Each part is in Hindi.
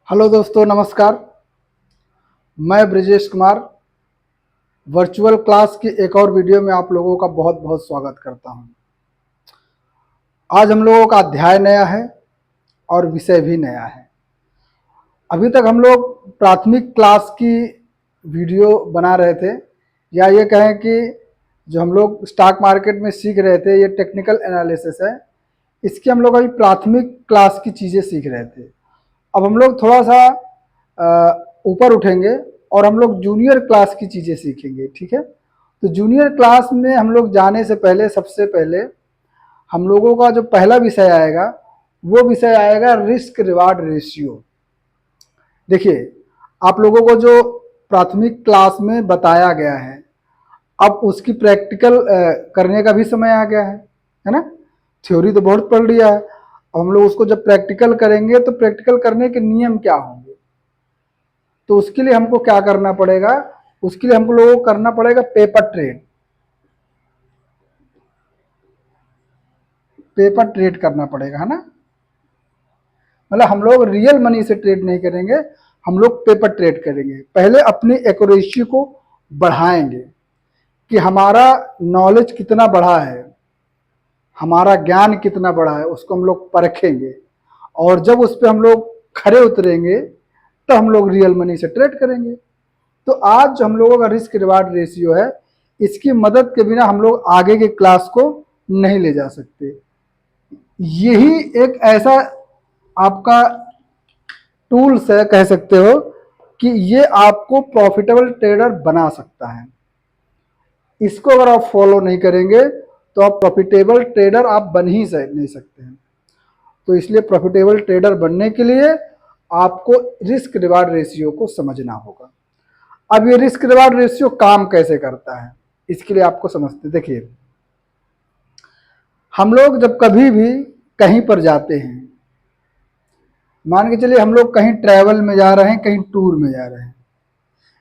हेलो दोस्तों, नमस्कार। मैं ब्रिजेश कुमार वर्चुअल क्लास की एक और वीडियो में आप लोगों का बहुत बहुत स्वागत करता हूं। आज हम लोगों का अध्याय नया है और विषय भी नया है। अभी तक हम लोग प्राथमिक क्लास की वीडियो बना रहे थे, या ये कहें कि जो हम लोग स्टॉक मार्केट में सीख रहे थे, ये टेक्निकल एनालिसिस है। इसकी हम लोग अभी प्राथमिक क्लास की चीज़ें सीख रहे थे। अब हम लोग थोड़ा सा ऊपर उठेंगे और हम लोग जूनियर क्लास की चीज़ें सीखेंगे, ठीक है। तो जूनियर क्लास में हम लोग जाने से पहले सबसे पहले हम लोगों का जो पहला विषय आएगा वो विषय आएगा रिस्क रिवार्ड रेशियो। देखिए, आप लोगों को जो प्राथमिक क्लास में बताया गया है, अब उसकी प्रैक्टिकल करने का भी समय आ गया है ना। थ्योरी तो बहुत पढ़ लिया है, अब हम लोग उसको जब प्रैक्टिकल करेंगे तो प्रैक्टिकल करने के नियम क्या होंगे। तो उसके लिए हमको क्या करना पड़ेगा, उसके लिए हम लोगों को करना पड़ेगा पेपर ट्रेड। पेपर ट्रेड करना पड़ेगा, है ना। मतलब हम लोग रियल मनी से ट्रेड नहीं करेंगे, हम लोग पेपर ट्रेड करेंगे। पहले अपनी एक्यूरेसी को बढ़ाएंगे कि हमारा नॉलेज कितना बढ़ा है, हमारा ज्ञान कितना बढ़ा है, उसको हम लोग परखेंगे। और जब उस पर हम लोग खरे उतरेंगे तो हम लोग रियल मनी से ट्रेड करेंगे। तो आज जो हम लोगों का रिस्क रिवार्ड रेशियो है, इसकी मदद के बिना हम लोग आगे के क्लास को नहीं ले जा सकते। यही एक ऐसा आपका टूल्स है, कह सकते हो कि ये आपको प्रॉफिटेबल ट्रेडर बना सकता है। इसको अगर आप फॉलो नहीं करेंगे तो आप प्रॉफिटेबल ट्रेडर आप बन ही नहीं सकते हैं। तो इसलिए प्रॉफिटेबल ट्रेडर बनने के लिए आपको रिस्क रिवार्ड रेशियो को समझना होगा। अब ये रिस्क रिवार्ड रेशियो काम कैसे करता है, इसके लिए आपको समझते। देखिए, हम लोग जब कभी भी कहीं पर जाते हैं, मान के चलिए हम लोग कहीं ट्रैवल में जा रहे हैं, कहीं टूर में जा रहे हैं,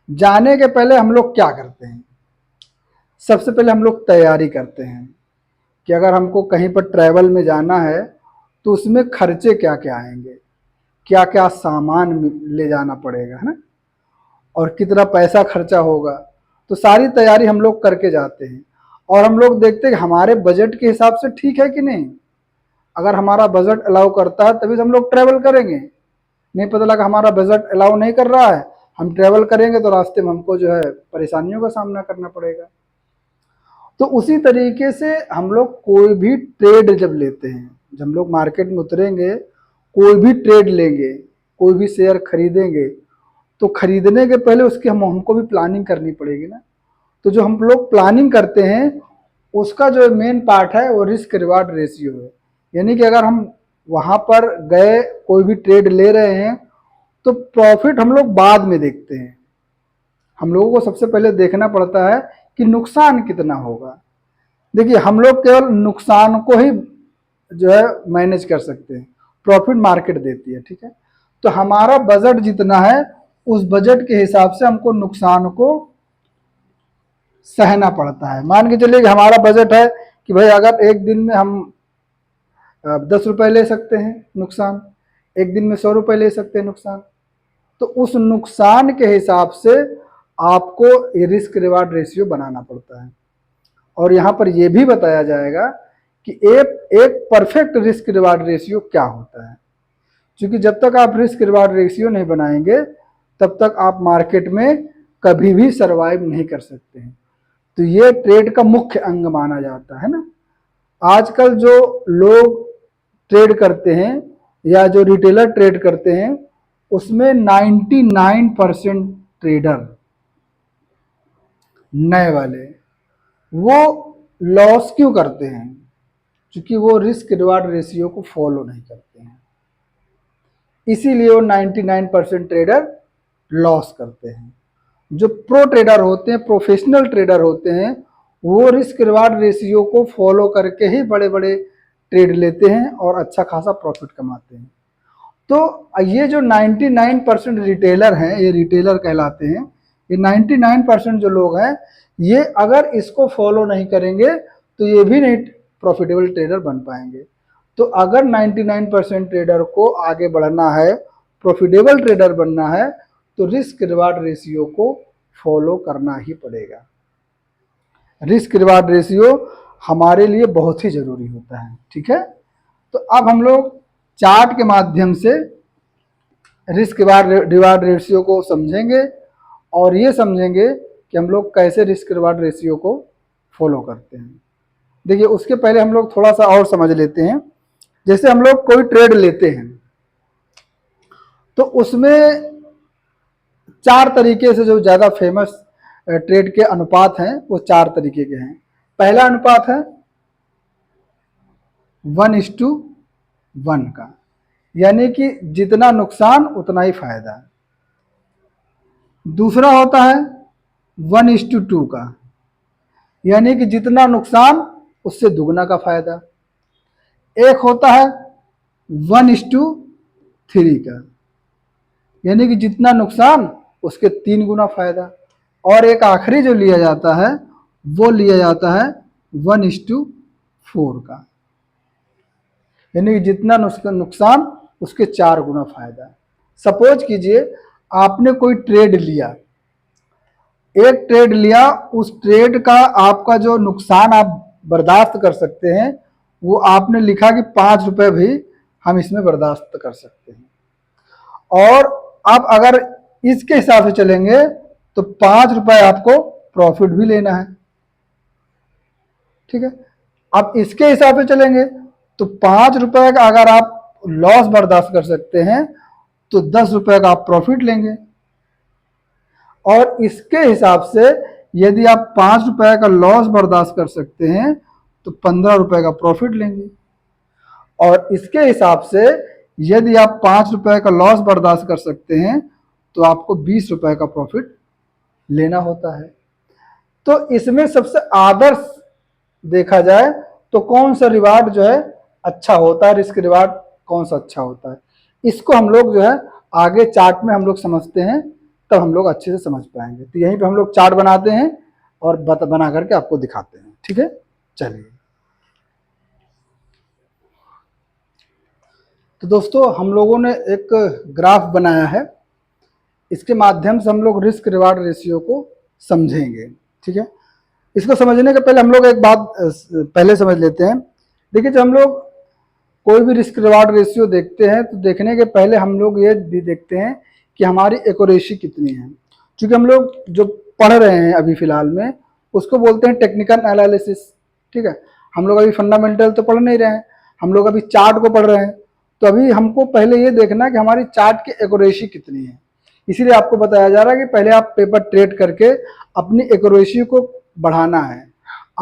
जाने के पहले हम लोग क्या करते हैं, सबसे पहले हम लोग तैयारी करते हैं कि अगर हमको कहीं पर ट्रैवल में जाना है तो उसमें खर्चे क्या क्या आएंगे, क्या क्या सामान ले जाना पड़ेगा, है ना, और कितना पैसा खर्चा होगा। तो सारी तैयारी हम लोग करके जाते हैं और हम लोग देखते हैं कि हमारे बजट के हिसाब से ठीक है कि नहीं। अगर हमारा बजट अलाउ करता है तभी तो हम लोग ट्रैवल करेंगे। नहीं पता लगा हमारा बजट अलाउ नहीं कर रहा है, हम ट्रैवल करेंगे तो रास्ते में हमको जो है परेशानियों का सामना करना पड़ेगा। तो उसी तरीके से हम लोग कोई भी ट्रेड जब लेते हैं, जब हम लोग मार्केट में उतरेंगे, कोई भी ट्रेड लेंगे, कोई भी शेयर खरीदेंगे, तो खरीदने के पहले उसकी हमको भी प्लानिंग करनी पड़ेगी ना। तो जो हम लोग प्लानिंग करते हैं उसका जो मेन पार्ट है वो रिस्क रिवार्ड रेशियो है। यानी कि अगर हम वहाँ पर गए, कोई भी ट्रेड ले रहे हैं, तो प्रॉफिट हम लोग बाद में देखते हैं। हम लोगों को सबसे पहले देखना पड़ता है कि नुकसान कितना होगा। देखिए, हम लोग केवल नुकसान को ही जो है मैनेज कर सकते हैं, प्रॉफिट मार्केट देती है, ठीक है। तो हमारा बजट जितना है उस बजट के हिसाब से हमको नुकसान को सहना पड़ता है। मान के चलिए कि हमारा बजट है कि भाई अगर एक दिन में हम 10 रुपए ले सकते हैं नुकसान, एक दिन में 100 रुपए ले सकते हैं नुकसान, तो उस नुकसान के हिसाब से आपको ये रिस्क रिवार्ड रेशियो बनाना पड़ता है। और यहाँ पर यह भी बताया जाएगा कि एक परफेक्ट रिस्क रिवार्ड रेशियो क्या होता है। क्योंकि जब तक आप रिस्क रिवार्ड रेशियो नहीं बनाएंगे तब तक आप मार्केट में कभी भी सरवाइव नहीं कर सकते हैं। तो ये ट्रेड का मुख्य अंग माना जाता है ना। आजकल जो लोग ट्रेड करते हैं या जो रिटेलर ट्रेड करते हैं, उसमें 99% ट्रेडर नए वाले वो लॉस क्यों करते हैं, क्योंकि वो रिस्क रिवार्ड रेशियो को फॉलो नहीं करते हैं। इसीलिए वो 99% ट्रेडर लॉस करते हैं। जो प्रो ट्रेडर होते हैं, प्रोफेशनल ट्रेडर होते हैं, वो रिस्क रिवार्ड रेशियो को फॉलो करके ही बड़े बड़े ट्रेड लेते हैं और अच्छा खासा प्रॉफिट कमाते हैं। तो ये जो 99% रिटेलर हैं, ये रिटेलर कहलाते हैं। ये 99% जो लोग हैं, ये अगर इसको फॉलो नहीं करेंगे तो ये भी नहीं प्रॉफिटेबल ट्रेडर बन पाएंगे। तो अगर 99% ट्रेडर को आगे बढ़ना है प्रॉफिटेबल ट्रेडर बनना है तो रिस्क रिवार्ड रेशियो को फॉलो करना ही पड़ेगा। रिस्क रिवार्ड रेशियो हमारे लिए बहुत ही ज़रूरी होता है, ठीक है। तो अब हम लोग चार्ट के माध्यम से रिस्क रिवार्ड रेशियो को समझेंगे और ये समझेंगे कि हम लोग कैसे रिस्क रिवार्ड रेशियो को फॉलो करते हैं। देखिए, उसके पहले हम लोग थोड़ा सा और समझ लेते हैं। जैसे हम लोग कोई ट्रेड लेते हैं तो उसमें 4 तरीके से जो ज़्यादा फेमस ट्रेड के अनुपात हैं वो 4 तरीके के हैं। पहला अनुपात है 1:1 का, यानी कि जितना नुकसान उतना ही फायदा। दूसरा होता है 1:2 का, यानी कि जितना नुकसान उससे दुगना का फायदा। एक होता है 1:3 का, यानी कि जितना नुकसान उसके 3 गुना फायदा। और एक आखिरी जो लिया जाता है वो लिया जाता है 1:4 का, यानी कि जितना नुकसान उसके 4 गुना फायदा। सपोज कीजिए आपने कोई ट्रेड लिया, एक ट्रेड लिया, उस ट्रेड का आपका जो नुकसान आप बर्दाश्त कर सकते हैं वो आपने लिखा कि 5 रुपए भी हम इसमें बर्दाश्त कर सकते हैं। और अब अगर इसके हिसाब से चलेंगे तो 5 रुपए आपको प्रॉफिट भी लेना है, ठीक है। अब इसके हिसाब से चलेंगे तो 5 रुपए का अगर आप लॉस बर्दाश्त कर सकते हैं तो 10 रुपए का आप प्रॉफिट लेंगे। और इसके हिसाब से यदि आप 5 रुपए का लॉस बर्दाश्त कर सकते हैं तो 15 रुपए का प्रॉफिट लेंगे। और इसके हिसाब से यदि आप 5 रुपए का लॉस बर्दाश्त कर सकते हैं तो आपको 20 रुपए का प्रॉफिट लेना होता है। तो इसमें सबसे आदर्श देखा जाए तो कौन सा रिवार्ड जो है अच्छा होता है, रिस्क रिवार्ड कौन सा अच्छा होता है, इसको हम लोग जो है आगे चार्ट में हम लोग समझते हैं, तब हम लोग अच्छे से समझ पाएंगे। तो यहीं पे हम लोग चार्ट बनाते हैं और बना करके आपको दिखाते हैं, ठीक है। चलिए, तो दोस्तों हम लोगों ने एक ग्राफ बनाया है, इसके माध्यम से हम लोग रिस्क रिवार्ड रेशियो को समझेंगे, ठीक है। इसको समझने के पहले हम लोग एक बात पहले समझ लेते हैं। देखिए, जब हम लोग कोई भी रिस्क रिवार्ड रेशियो देखते हैं तो देखने के पहले हम लोग ये भी देखते हैं कि हमारी एक्यूरेसी कितनी है। क्योंकि हम लोग जो पढ़ रहे हैं अभी फिलहाल में उसको बोलते हैं टेक्निकल एनालिसिस, ठीक है। हम लोग अभी फंडामेंटल तो पढ़ नहीं रहे हैं, हम लोग अभी चार्ट को पढ़ रहे हैं। तो अभी हमको पहले ये देखना है कि हमारी चार्ट की एक्यूरेसी कितनी है। इसीलिए आपको बताया जा रहा है कि पहले आप पेपर ट्रेड करके अपनी एक्यूरेसी को बढ़ाना है।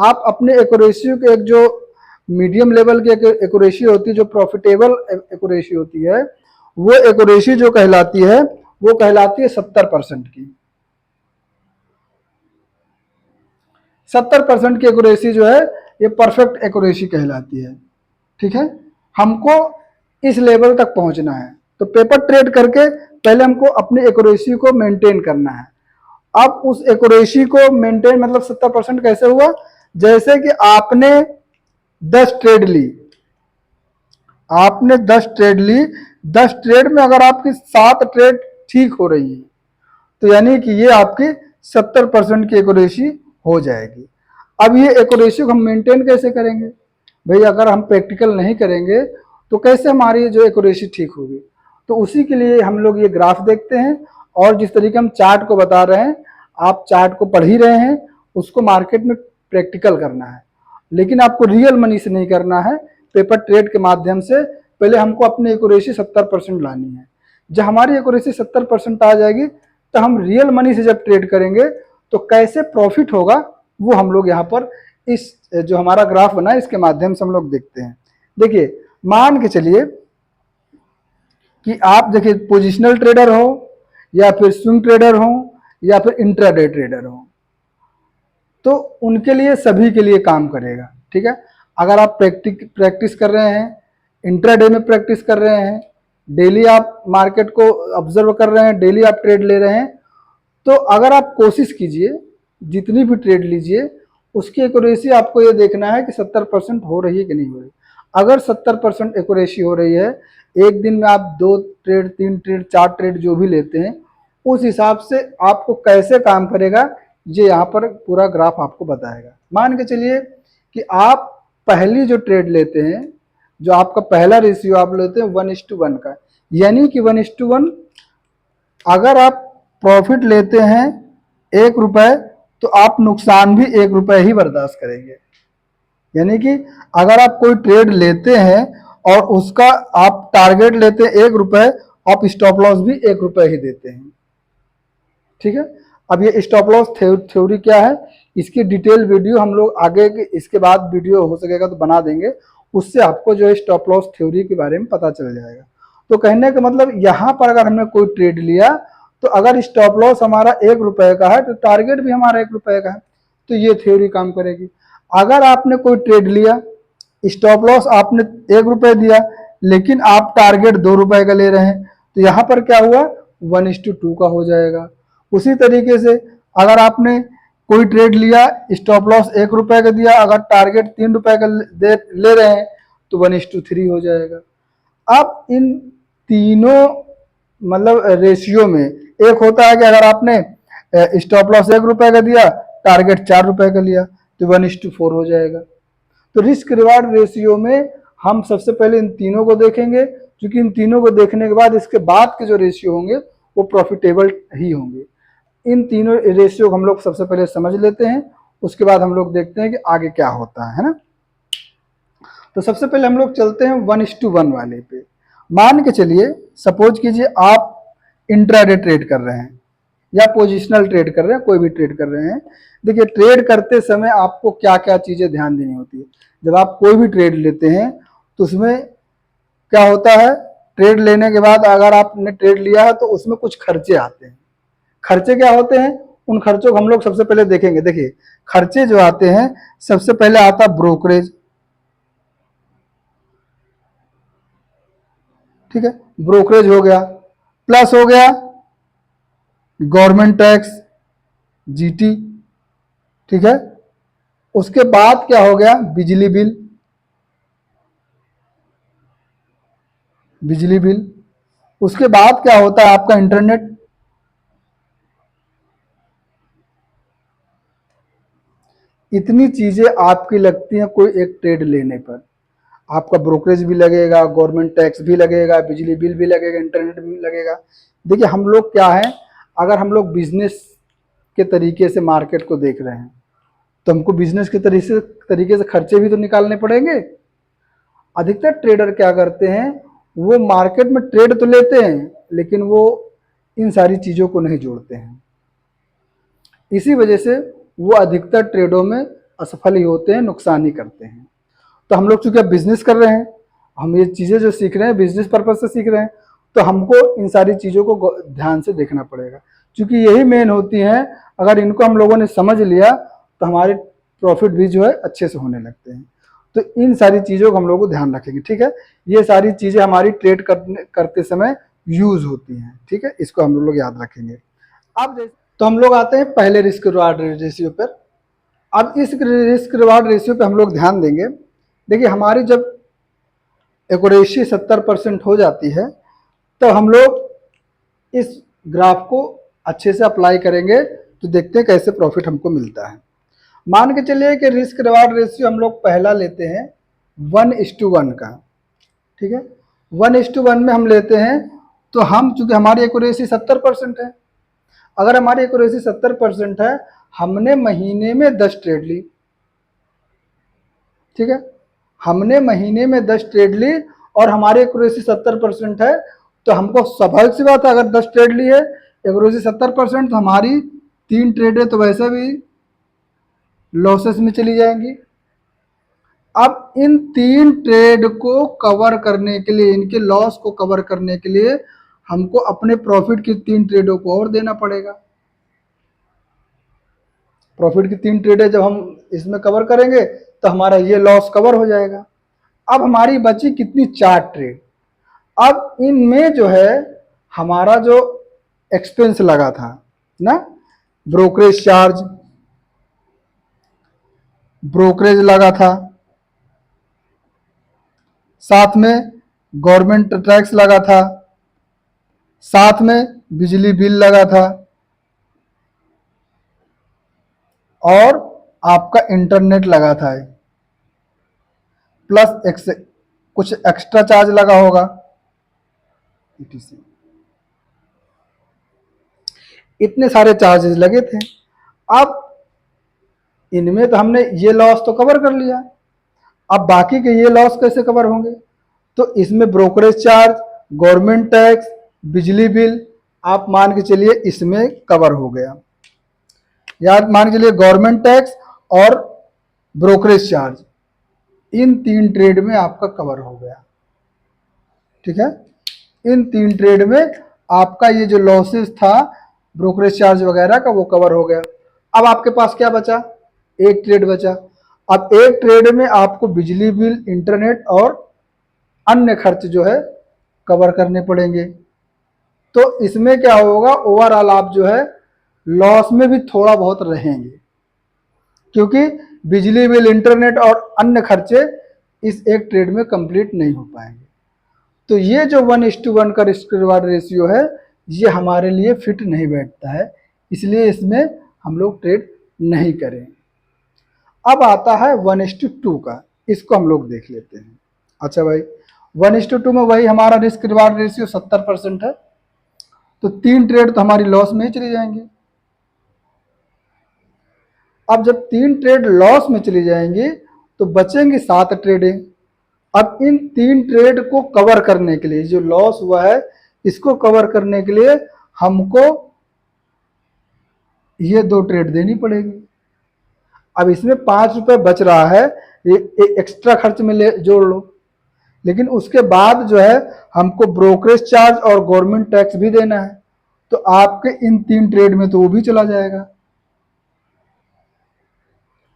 आप अपने एक्यूरेसी के एक जो मीडियम लेवल की एक्यूरेसी होती है, जो प्रॉफिटेबल एक्यूरेसी होती है, वो एक्यूरेसी जो कहलाती है वो कहलाती है 70% की। 70% की एक्यूरेसी जो है ये परफेक्ट एक्यूरेसी कहलाती है, ठीक है। हमको इस लेवल तक पहुंचना है तो पेपर ट्रेड करके पहले हमको अपनी एक्यूरेसी को मेंटेन करना है। अब उस एक्यूरेसी को मेंटेन मतलब 70% कैसे हुआ, जैसे कि आपने 10 ट्रेड ली, आपने 10 ट्रेड ली, 10 ट्रेड में अगर आपकी 7 ट्रेड ठीक हो रही है तो यानी कि ये आपकी 70% की एक्यूरेसी हो जाएगी। अब ये एक्यूरेसी को हम मेंटेन कैसे करेंगे भाई, अगर हम प्रैक्टिकल नहीं करेंगे तो कैसे हमारी जो एक्यूरेसी ठीक होगी। तो उसी के लिए हम लोग ये ग्राफ देखते हैं और जिस तरीके हम चार्ट को बता रहे हैं, आप चार्ट को पढ़ ही रहे हैं, उसको मार्केट में प्रैक्टिकल करना है। लेकिन आपको रियल मनी से नहीं करना है, पेपर ट्रेड के माध्यम से पहले हमको अपनी एक्यूरेसी 70% लानी है। जब हमारी एक्यूरेसी 70% आ जाएगी तो हम रियल मनी से जब ट्रेड करेंगे तो कैसे प्रॉफिट होगा वो हम लोग यहाँ पर इस जो हमारा ग्राफ बना है इसके माध्यम से हम लोग देखते हैं। देखिए, मान के चलिए कि आप देखिए पोजिशनल ट्रेडर हो या फिर स्विंग ट्रेडर हो या फिर इंट्राडे ट्रेडर हो, तो उनके लिए सभी के लिए काम करेगा, ठीक है। अगर आप प्रैक्टिस कर रहे हैं, इंट्राडे में प्रैक्टिस कर रहे हैं, डेली आप मार्केट को ऑब्जर्व कर रहे हैं, डेली आप ट्रेड ले रहे हैं, तो अगर आप कोशिश कीजिए जितनी भी ट्रेड लीजिए उसकी एक्यूरेसी आपको ये देखना है कि 70% हो रही है कि नहीं हो रही। अगर 70% एक्यूरेसी हो रही है, एक दिन में आप 2 ट्रेड, 3 ट्रेड, 4 ट्रेड जो भी लेते हैं, उस हिसाब से आपको कैसे काम करेगा ये यहाँ पर पूरा ग्राफ आपको बताएगा। मान के चलिए कि आप पहली जो ट्रेड लेते हैं, जो आपका पहला रेशियो आप लेते हैं 1:1 का, यानी कि 1:1, अगर आप प्रॉफिट लेते हैं 1 रुपए तो आप नुकसान भी 1 रुपए ही बर्दाश्त करेंगे। यानी कि अगर आप कोई ट्रेड लेते हैं और उसका आप टारगेट लेते हैं 1 रुपए, आप स्टॉप लॉस भी 1 रुपए ही देते हैं। ठीक है, अब ये स्टॉप लॉस थ्योरी क्या है, इसकी डिटेल वीडियो हम लोग आगे इसके बाद वीडियो हो सकेगा तो बना देंगे, उससे आपको जो है स्टॉप लॉस थ्योरी के बारे में पता चल जाएगा। तो कहने का मतलब यहाँ पर अगर हमने कोई ट्रेड लिया तो अगर स्टॉप लॉस हमारा 1 रुपए का है तो टारगेट भी हमारा 1 रुपए का है, तो ये थ्योरी काम करेगी। अगर आपने कोई ट्रेड लिया, स्टॉप लॉस आपने 1 रुपए दिया लेकिन आप टारगेट 2 रुपए का ले रहे हैं, तो यहाँ पर क्या हुआ, 1:2 का हो जाएगा। उसी तरीके से अगर आपने कोई ट्रेड लिया, स्टॉप लॉस 1 रुपए का दिया, अगर टारगेट 3 रुपए का ले रहे हैं तो 1:3 हो जाएगा। अब इन तीनों मतलब रेशियो में एक होता है कि अगर आपने स्टॉप लॉस 1 रुपए का दिया, टारगेट 4 रुपए का लिया, तो 1:4 हो जाएगा। तो रिस्क रिवार्ड रेशियो में हम सबसे पहले इन तीनों को देखेंगे, क्योंकि इन तीनों को देखने के बाद इसके बाद के जो रेशियो होंगे वो प्रॉफिटेबल ही होंगे। इन तीनों रेशियो को हम लोग सबसे पहले समझ लेते हैं, उसके बाद हम लोग देखते हैं कि आगे क्या होता है ना। तो सबसे पहले हम लोग चलते हैं 1:1 वाले पे। मान के चलिए, सपोज कीजिए आप इंट्राडे ट्रेड कर रहे हैं या पोजिशनल ट्रेड कर रहे हैं, कोई भी ट्रेड कर रहे हैं। देखिए, ट्रेड करते समय आपको क्या क्या चीज़ें ध्यान देनी होती है। जब आप कोई भी ट्रेड लेते हैं तो उसमें क्या होता है, ट्रेड लेने के बाद अगर आपने ट्रेड लिया है तो उसमें कुछ खर्चे आते हैं। खर्चे क्या होते हैं, उन खर्चों को हम लोग सबसे पहले देखेंगे। देखिए, खर्चे जो आते हैं, सबसे पहले आता ब्रोकरेज। ठीक है, ब्रोकरेज हो गया, प्लस हो गया गवर्नमेंट टैक्स, जीटी। ठीक है, उसके बाद क्या हो गया, बिजली बिल, बिजली बिल। उसके बाद क्या होता है आपका इंटरनेट। इतनी चीजें आपकी लगती हैं कोई एक ट्रेड लेने पर। आपका ब्रोकरेज भी लगेगा, गवर्नमेंट टैक्स भी लगेगा, बिजली बिल भी लगेगा, इंटरनेट भी लगेगा। देखिए, हम लोग क्या है, अगर हम लोग बिजनेस के तरीके से मार्केट को देख रहे हैं तो हमको बिजनेस के तरीके से खर्चे भी तो निकालने पड़ेंगे। अधिकतर ट्रेडर क्या करते हैं, वो मार्केट में ट्रेड तो लेते हैं लेकिन वो इन सारी चीज़ों को नहीं जोड़ते हैं। इसी वजह से वो अधिकतर ट्रेडों में असफल ही होते हैं, नुकसान ही करते हैं। तो हम लोग चूंकि अब बिजनेस कर रहे हैं, हम ये चीज़ें जो सीख रहे हैं बिजनेस पर्पज से सीख रहे हैं, तो हमको इन सारी चीज़ों को ध्यान से देखना पड़ेगा, क्योंकि यही मेन होती हैं। अगर इनको हम लोगों ने समझ लिया तो हमारे प्रॉफिट भी जो है अच्छे से होने लगते हैं। तो इन सारी चीज़ों को हम लोग को ध्यान रखेंगे। ठीक है, ये सारी चीज़ें हमारी ट्रेड करते समय यूज होती हैं। ठीक है, इसको हम लोग याद रखेंगे। अब तो हम लोग आते हैं पहले रिस्क रिवार्ड रेशियो पर। अब इस रिस्क रिवार्ड रेशियो पे हम लोग ध्यान देंगे। देखिए, हमारी जब एक्यूरेसी 70% हो जाती है तो हम लोग इस ग्राफ को अच्छे से अप्लाई करेंगे, तो देखते हैं कैसे प्रॉफिट हमको मिलता है। मान के चलिए कि रिस्क रिवार्ड रेशियो हम लोग पहला लेते हैं 1:1 का। ठीक है, 1:1 में हम लेते हैं, तो हम चूंकि हमारी एक्यूरेसी 70% है, अगर हमारी एक्यूरेसी 70% है, हमने महीने में 10 ट्रेड ली। ठीक है, हमने महीने में 10 ट्रेड ली और हमारी एक्यूरेसी 70% है, तो हमको स्वाभाविक सी बात है, अगर 10 ट्रेड ली है, एक्यूरेसी 70%, तो हमारी 3 ट्रेडें तो वैसे भी लॉसेस में चली जाएंगी। अब इन 3 ट्रेड को कवर करने के लिए, इनके लॉस को कवर करने के लिए हमको अपने प्रॉफिट की 3 ट्रेडों को और देना पड़ेगा। प्रॉफिट की 3 ट्रेडें जब हम इसमें कवर करेंगे तो हमारा ये लॉस कवर हो जाएगा। अब हमारी बची कितनी, 4 ट्रेड। अब इनमें जो है हमारा जो एक्सपेंस लगा था ना, ब्रोकरेज चार्ज, ब्रोकरेज लगा था, साथ में गवर्नमेंट टैक्स लगा था, साथ में बिजली बिल लगा था, और आपका इंटरनेट लगा था, प्लस कुछ एक्स्ट्रा चार्ज लगा होगा ETC। इतने सारे चार्जेस लगे थे। अब इनमें तो हमने ये लॉस तो कवर कर लिया, अब बाकी के ये लॉस कैसे कवर होंगे? तो इसमें ब्रोकरेज चार्ज, गवर्नमेंट टैक्स, बिजली बिल, आप मान के चलिए इसमें कवर हो गया। यार मान के चलिए गवर्नमेंट टैक्स और ब्रोकरेज चार्ज, इन 3 ट्रेड में आपका कवर हो गया। ठीक है, इन 3 ट्रेड में आपका ये जो लॉसेस था ब्रोकरेज चार्ज वगैरह का वो कवर हो गया। अब आपके पास क्या बचा? एक ट्रेड बचा। अब एक ट्रेड में आपको बिजली बिल, इंटरनेट और अन्य खर्च जो है कवर करने पड़ेंगे। तो इसमें क्या होगा, ओवरऑल आप जो है लॉस में भी थोड़ा बहुत रहेंगे, क्योंकि बिजली बिल, इंटरनेट और अन्य खर्चे इस एक ट्रेड में कंप्लीट नहीं हो पाएंगे। तो ये जो 1:1 का रिस्क रिवार्ड रेशियो है, ये हमारे लिए फिट नहीं बैठता है, इसलिए इसमें हम लोग ट्रेड नहीं करें। अब आता है 1:2 का, इसको हम लोग देख लेते हैं। अच्छा भाई, 1:2 में वही हमारा रिस्क रिवार्ड रेशियो 70% है, तो 3 ट्रेड तो हमारी लॉस में ही चली जाएंगी। अब जब 3 ट्रेड लॉस में चली जाएंगी तो बचेंगी 7 ट्रेडें। अब इन 3 ट्रेड को कवर करने के लिए, जो लॉस हुआ है इसको कवर करने के लिए हमको ये 2 ट्रेड देनी पड़ेगी। अब इसमें 5 रुपए बच रहा है, ये एक्स्ट्रा खर्च में ले जोड़ लो, लेकिन उसके बाद जो है हमको ब्रोकरेज चार्ज और गवर्नमेंट टैक्स भी देना है, तो आपके इन 3 ट्रेड में तो वो भी चला जाएगा।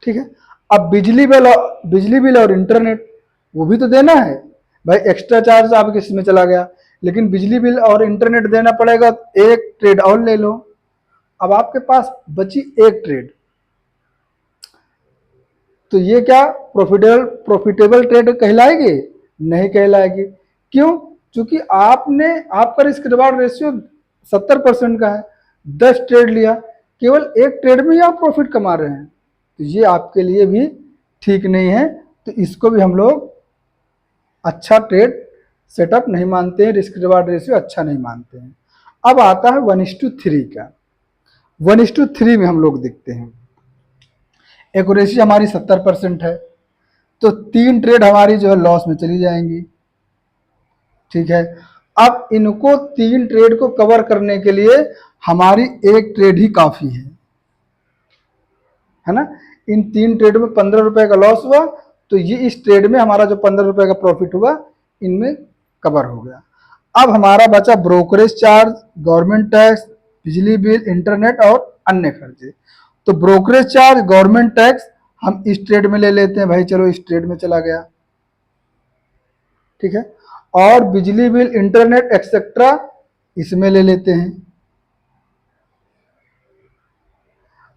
ठीक है, अब बिजली बिल और इंटरनेट वो भी तो देना है भाई। एक्स्ट्रा चार्ज आपके इसमें चला गया, लेकिन बिजली बिल और इंटरनेट देना पड़ेगा, एक ट्रेड और ले लो। अब आपके पास बची एक ट्रेड, तो ये क्या प्रॉफिटेबल ट्रेड कहलाएगी? नहीं कहलाएगी। क्यों? क्योंकि आपका रिस्क रिवार्ड रेशियो 70% का है, 10 ट्रेड लिया, केवल एक ट्रेड में ही आप प्रॉफिट कमा रहे हैं, तो ये आपके लिए भी ठीक नहीं है। तो इसको भी हम लोग अच्छा ट्रेड सेटअप नहीं मानते हैं, रिस्क रिवार्ड रेशियो अच्छा नहीं मानते हैं। अब आता है 1:3 का। 1:3 में हम लोग देखते हैं, एक्यूरेसी हमारी 70% है, तो 3 ट्रेड हमारी जो है लॉस में चली जाएंगी। ठीक है, अब इनको 3 ट्रेड को कवर करने के लिए हमारी एक ट्रेड ही काफी है ना। इन 3 ट्रेड में 15 रुपए का लॉस हुआ, तो ये इस ट्रेड में हमारा जो 15 रुपए का प्रॉफिट हुआ इनमें कवर हो गया। अब हमारा बचा ब्रोकरेज चार्ज, गवर्नमेंट टैक्स, बिजली बिल, इंटरनेट और अन्य खर्चे। तो ब्रोकरेज चार्ज, गवर्नमेंट टैक्स हम इस ट्रेड में ले लेते हैं भाई, चलो इस ट्रेड में चला गया। ठीक है, और बिजली बिल, इंटरनेट एक्सेट्रा इसमें ले लेते हैं।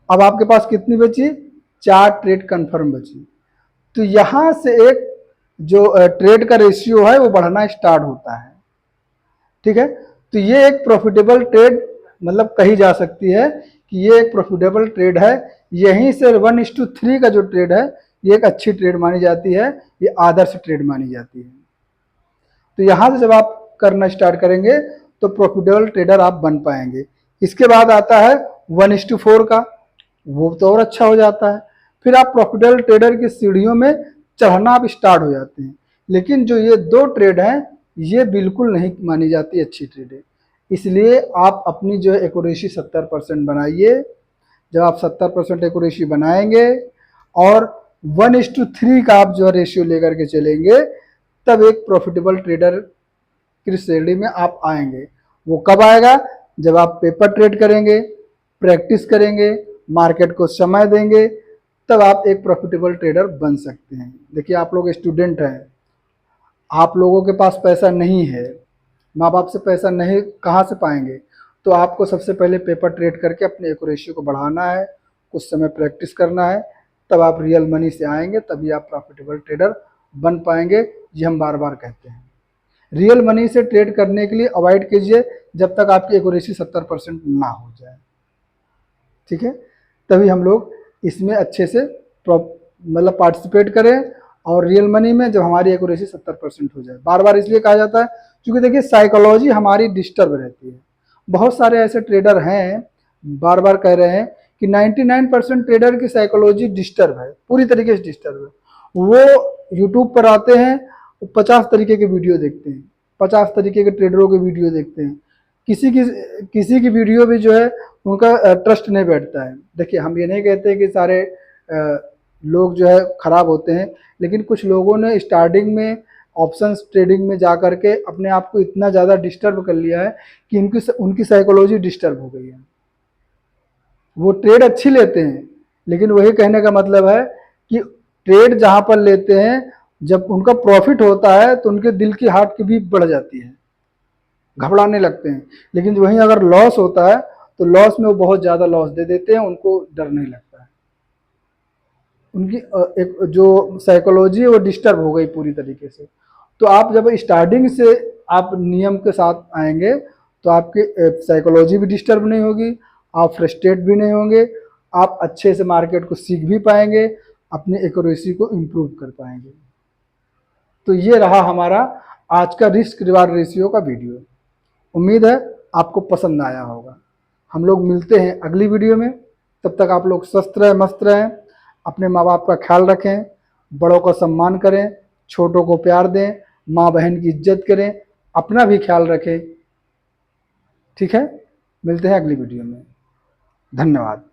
अब आपके पास कितनी बची? 4 ट्रेड कंफर्म बची। तो यहां से एक जो ट्रेड का रेशियो है वो बढ़ना स्टार्ट होता है। ठीक है, तो ये एक प्रॉफिटेबल ट्रेड मतलब कही जा सकती है कि ये एक प्रॉफिटेबल ट्रेड है। यहीं से 1:3 का जो ट्रेड है ये एक अच्छी ट्रेड मानी जाती है, ये आदर्श ट्रेड मानी जाती है। तो यहां से जब आप करना स्टार्ट करेंगे तो प्रॉफिटेबल ट्रेडर आप बन पाएंगे। इसके बाद आता है 1:4 का, वो तो और अच्छा हो जाता है। फिर आप प्रॉफिटेबल ट्रेडर की सीढ़ियों में चढ़ना आप स्टार्ट हो जाते हैं। लेकिन जो ये 2 ट्रेड हैं ये बिल्कुल नहीं मानी जाती अच्छी ट्रेड है, इसलिए आप अपनी जो है एक्यूरेसी 70% बनाइए। जब आप 70% एक्यूरेसी बनाएंगे और 1:3 का आप जो है रेशियो लेकर के चलेंगे, तब एक प्रॉफिटेबल ट्रेडर की श्रेणी में आप आएंगे। वो कब आएगा? जब आप पेपर ट्रेड करेंगे, प्रैक्टिस करेंगे, मार्केट को समय देंगे, तब आप एक प्रॉफिटेबल ट्रेडर बन सकते हैं। देखिए आप लोग स्टूडेंट हैं, आप लोगों के पास पैसा नहीं है, माँ बाप से पैसा नहीं कहाँ से पाएंगे, तो आपको सबसे पहले पेपर ट्रेड करके अपने एक्यूरेसी को बढ़ाना है, कुछ समय प्रैक्टिस करना है, तब आप रियल मनी से आएंगे, तभी आप प्रॉफिटेबल ट्रेडर बन पाएंगे। ये हम बार बार कहते हैं। रियल मनी से ट्रेड करने के लिए अवॉइड कीजिए जब तक आपकी एक्यूरेसी 70% ना हो जाए, ठीक है। तभी हम लोग इसमें अच्छे से मतलब पार्टिसिपेट करें, और रियल मनी में जब हमारी एक्यूरेसी 70% हो जाए। बार बार इसलिए कहा जाता है क्योंकि देखिए साइकोलॉजी हमारी डिस्टर्ब रहती है। बहुत सारे ऐसे ट्रेडर हैं, बार बार कह रहे हैं कि 99% ट्रेडर की साइकोलॉजी डिस्टर्ब है, पूरी तरीके से डिस्टर्ब है। वो यूट्यूब पर आते हैं, 50 तरीके के वीडियो देखते हैं, 50 तरीके के ट्रेडरों के वीडियो देखते हैं, किसी की वीडियो भी जो है उनका ट्रस्ट नहीं बैठता है। देखिए हम ये नहीं कहते कि सारे लोग जो है ख़राब होते हैं, लेकिन कुछ लोगों ने स्टार्टिंग में ऑप्शंस ट्रेडिंग में जा कर के अपने आप को इतना ज़्यादा डिस्टर्ब कर लिया है कि उनकी साइकोलॉजी डिस्टर्ब हो गई है। वो ट्रेड अच्छी लेते हैं, लेकिन वही कहने का मतलब है कि ट्रेड जहाँ पर लेते हैं, जब उनका प्रॉफिट होता है तो उनके दिल की हार्ट की बीट बढ़ जाती है, घबराने लगते हैं। लेकिन वहीं अगर लॉस होता है तो लॉस में वो बहुत ज़्यादा लॉस दे देते हैं, उनको डर नहीं लगता है। उनकी एक जो साइकोलॉजी है वो डिस्टर्ब हो गई पूरी तरीके से। तो आप जब स्टार्टिंग से आप नियम के साथ आएंगे तो आपकी साइकोलॉजी भी डिस्टर्ब नहीं होगी, आप फ्रस्ट्रेट भी नहीं होंगे, आप अच्छे से मार्केट को सीख भी पाएंगे, अपनी एक्यूरेसी को इम्प्रूव कर पाएंगे। तो ये रहा हमारा आज का रिस्क रिवार्ड रेशियो का वीडियो। उम्मीद है आपको पसंद आया होगा। हम लोग मिलते हैं अगली वीडियो में, तब तक आप लोग स्वस्थ रहें, मस्त रहें, अपने माँ बाप का ख्याल रखें, बड़ों का सम्मान करें, छोटों को प्यार दें, माँ बहन की इज्जत करें, अपना भी ख्याल रखें, ठीक है। मिलते हैं अगली वीडियो में, धन्यवाद।